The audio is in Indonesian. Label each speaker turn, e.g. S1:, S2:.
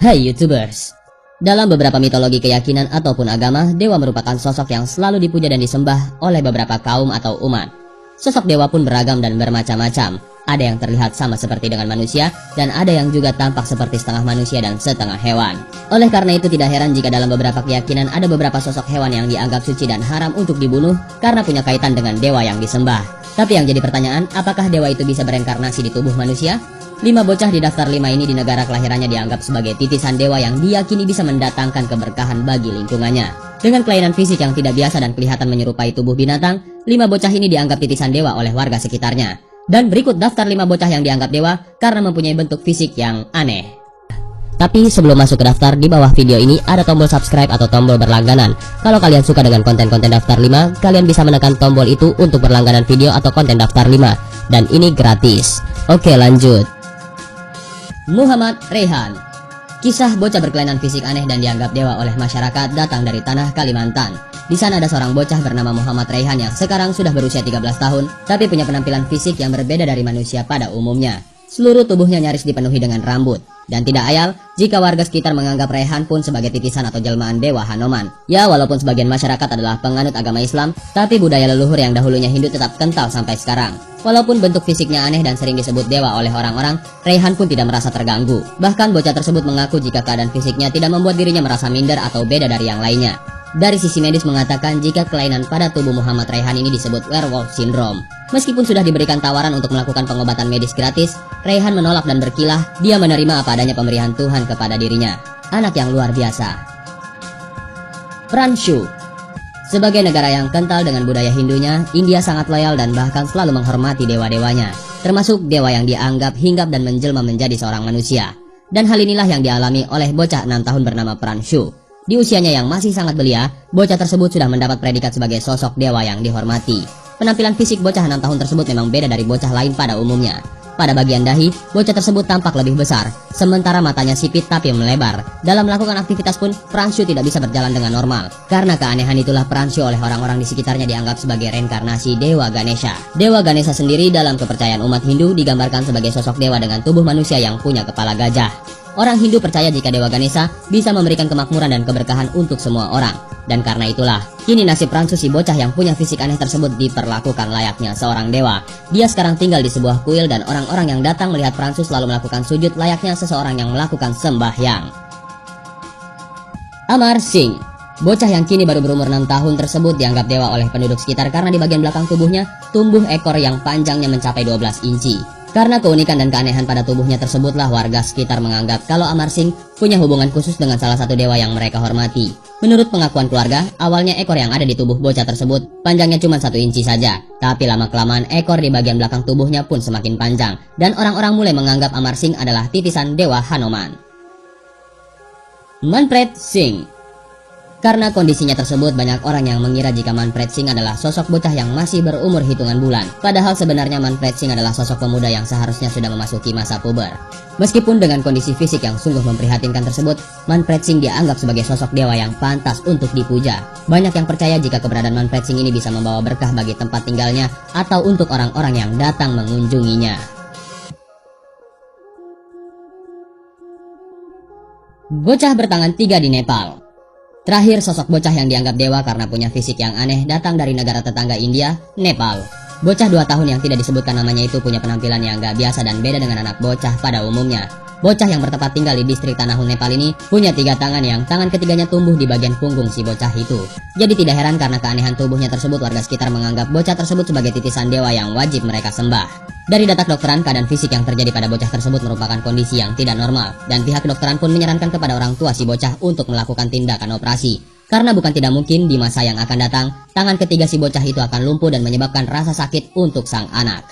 S1: Hai YouTubers, dalam beberapa mitologi keyakinan ataupun agama, dewa merupakan sosok yang selalu dipuja dan disembah oleh beberapa kaum atau umat. Sosok dewa pun beragam dan bermacam-macam. Ada yang terlihat sama seperti dengan manusia, dan ada yang juga tampak seperti setengah manusia dan setengah hewan. Oleh karena itu tidak heran jika dalam beberapa keyakinan ada beberapa sosok hewan yang dianggap suci dan haram untuk dibunuh karena punya kaitan dengan dewa yang disembah. Tapi yang jadi pertanyaan, apakah dewa itu bisa bereinkarnasi di tubuh manusia? 5 bocah di daftar 5 ini di negara kelahirannya dianggap sebagai titisan dewa yang diyakini bisa mendatangkan keberkahan bagi lingkungannya. Dengan kelainan fisik yang tidak biasa dan kelihatan menyerupai tubuh binatang, 5 bocah ini dianggap titisan dewa oleh warga sekitarnya. Dan berikut daftar 5 bocah yang dianggap dewa karena mempunyai bentuk fisik yang aneh. Tapi sebelum masuk ke daftar, di bawah video ini ada tombol subscribe atau tombol berlangganan. Kalau kalian suka dengan konten-konten daftar 5, kalian bisa menekan tombol itu untuk berlangganan video atau konten daftar 5. Dan ini gratis. Oke, lanjut. Muhammad Rayhan. Kisah bocah berkelainan fisik aneh dan dianggap dewa oleh masyarakat datang dari tanah Kalimantan. Di sana ada seorang bocah bernama Muhammad Rayhan yang sekarang sudah berusia 13 tahun, tapi punya penampilan fisik yang berbeda dari manusia pada umumnya. Seluruh tubuhnya nyaris dipenuhi dengan rambut. Dan tidak ayal jika warga sekitar menganggap Rayhan pun sebagai titisan atau jelmaan dewa Hanuman. Ya, walaupun sebagian masyarakat adalah penganut agama Islam, tapi budaya leluhur yang dahulunya Hindu tetap kental sampai sekarang. Walaupun bentuk fisiknya aneh dan sering disebut dewa oleh orang-orang, Rayhan pun tidak merasa terganggu. Bahkan bocah tersebut mengaku jika keadaan fisiknya tidak membuat dirinya merasa minder atau beda dari yang lainnya. Dari sisi medis mengatakan jika kelainan pada tubuh Muhammad Rayhan ini disebut werewolf syndrome. Meskipun sudah diberikan tawaran untuk melakukan pengobatan medis gratis, Rayhan menolak dan berkilah dia menerima apa adanya pemberian Tuhan kepada dirinya. Anak yang luar biasa. Pranshu. Sebagai negara yang kental dengan budaya Hindunya, India sangat loyal dan bahkan selalu menghormati dewa-dewanya, termasuk dewa yang dianggap hinggap dan menjelma menjadi seorang manusia. Dan hal inilah yang dialami oleh bocah 6 tahun bernama Pranshu. Di usianya yang masih sangat belia, bocah tersebut sudah mendapat predikat sebagai sosok dewa yang dihormati. Penampilan fisik bocah 6 tahun tersebut memang beda dari bocah lain pada umumnya. Pada bagian dahi, bocah tersebut tampak lebih besar, sementara matanya sipit tapi melebar. Dalam melakukan aktivitas pun, Pranshu tidak bisa berjalan dengan normal. Karena keanehan itulah Pranshu oleh orang-orang di sekitarnya dianggap sebagai reinkarnasi Dewa Ganesha. Dewa Ganesha sendiri dalam kepercayaan umat Hindu digambarkan sebagai sosok dewa dengan tubuh manusia yang punya kepala gajah. Orang Hindu percaya jika Dewa Ganesha bisa memberikan kemakmuran dan keberkahan untuk semua orang. Dan karena itulah, kini nasib Pranshu si bocah yang punya fisik aneh tersebut diperlakukan layaknya seorang dewa. Dia sekarang tinggal di sebuah kuil dan orang-orang yang datang melihat Pranshu selalu melakukan sujud layaknya seseorang yang melakukan sembahyang. Amar Singh. Bocah yang kini baru berumur 6 tahun tersebut dianggap dewa oleh penduduk sekitar karena di bagian belakang tubuhnya tumbuh ekor yang panjangnya mencapai 12 inci. Karena keunikan dan keanehan pada tubuhnya tersebutlah warga sekitar menganggap kalau Amar Singh punya hubungan khusus dengan salah satu dewa yang mereka hormati. Menurut pengakuan keluarga, awalnya ekor yang ada di tubuh bocah tersebut panjangnya cuma 1 inci saja. Tapi lama-kelamaan ekor di bagian belakang tubuhnya pun semakin panjang. Dan orang-orang mulai menganggap Amar Singh adalah titisan dewa Hanuman. Manpreet Singh. Karena kondisinya tersebut, banyak orang yang mengira jika Manpreet Singh adalah sosok bocah yang masih berumur hitungan bulan. Padahal sebenarnya Manpreet Singh adalah sosok pemuda yang seharusnya sudah memasuki masa puber. Meskipun dengan kondisi fisik yang sungguh memprihatinkan tersebut, Manpreet Singh dianggap sebagai sosok dewa yang pantas untuk dipuja. Banyak yang percaya jika keberadaan Manpreet Singh ini bisa membawa berkah bagi tempat tinggalnya atau untuk orang-orang yang datang mengunjunginya. Bocah bertangan 3 di Nepal. Terakhir, sosok bocah yang dianggap dewa karena punya fisik yang aneh datang dari negara tetangga India, Nepal. Bocah 2 tahun yang tidak disebutkan namanya itu punya penampilan yang gak biasa dan beda dengan anak bocah pada umumnya. Bocah yang bertempat tinggal di distrik Tanahun Nepal ini punya 3 tangan yang tangan ketiganya tumbuh di bagian punggung si bocah itu. Jadi tidak heran karena keanehan tubuhnya tersebut warga sekitar menganggap bocah tersebut sebagai titisan dewa yang wajib mereka sembah. Dari data kedokteran, keadaan fisik yang terjadi pada bocah tersebut merupakan kondisi yang tidak normal. Dan pihak kedokteran pun menyarankan kepada orang tua si bocah untuk melakukan tindakan operasi. Karena bukan tidak mungkin di masa yang akan datang, tangan ketiga si bocah itu akan lumpuh dan menyebabkan rasa sakit untuk sang anak.